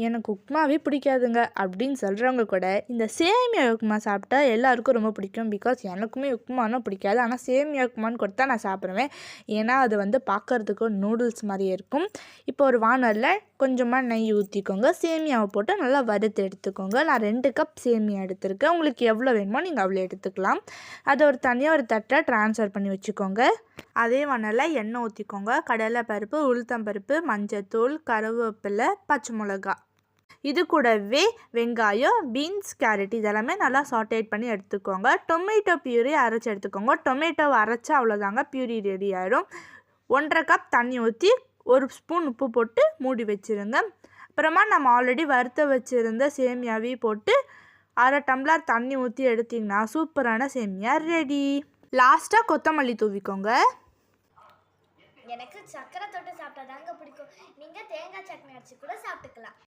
எனக்கு உப்புமாவே பிடிக்காதுங்க அப்படின்னு சொல்கிறவங்க கூட இந்த சேமியா உப்புமா சாப்பிட்டா எல்லாருக்கும் ரொம்ப பிடிக்கும். பிகாஸ் எனக்குமே உப்புமானா பிடிக்காது. ஆனால் சேமியா உப்புமான்னு கொடுத்தா நான் சாப்பிடுவேன். ஏன்னா அது வந்து பார்க்குறதுக்கு நூடுல்ஸ் மாதிரியே இருக்கும். இப்போ ஒரு வானலில் கொஞ்சமாக நெய் ஊற்றிக்கோங்க. சேமியாவை போட்டு நல்லா வறுத்து எடுத்துக்கோங்க. நான் 2 கப் சேமியா எடுத்திருக்கேன். உங்களுக்கு எவ்வளோ வேணுமோ நீங்கள் அவ்வளோ எடுத்துக்கலாம். அதை தனியாக ஒரு தட்டில் ட்ரான்ஸ்ஃபர் பண்ணி வச்சுக்கோங்க. அதே வானலில் எண்ணெய் ஊற்றிக்கோங்க. கடலைப்பருப்பு, உளுத்தம்பருப்பு, மஞ்சத்தூள், கருவேப்பிலை, பச்சை மிளகாய், இது கூடவே வெங்காயம், பீன்ஸ், கேரட் இதெல்லாமே நல்லா சாட்டேட் பண்ணி எடுத்துக்கோங்க. டொமேட்டோ பியூரி அரைச்சி எடுத்துக்கோங்க. டொமேட்டோவை அரைச்சா அவ்வளோதாங்க, பியூரி ரெடி ஆகிடும். 1.5 கப் தண்ணி ஊற்றி 1 ஸ்பூன் உப்பு போட்டு மூடி வச்சுருங்க. அப்புறமா நம்ம ஆல்ரெடி வறுத்து வச்சுருந்த சேமியாவையும் போட்டு 1/2 டம்ளர் தண்ணி ஊற்றி எடுத்திங்கன்னா சூப்பரான சேமியா ரெடி. லாஸ்ட்டாக கொத்தமல்லி தூவிக்கோங்க. எனக்கு சக்கரை தொட்டு சாப்பிட்டா தாங்க பிடிக்கும். நீங்கள் தேங்காய் சட்னி அரைச்சி கூட சாப்பிட்டுக்கலாம்.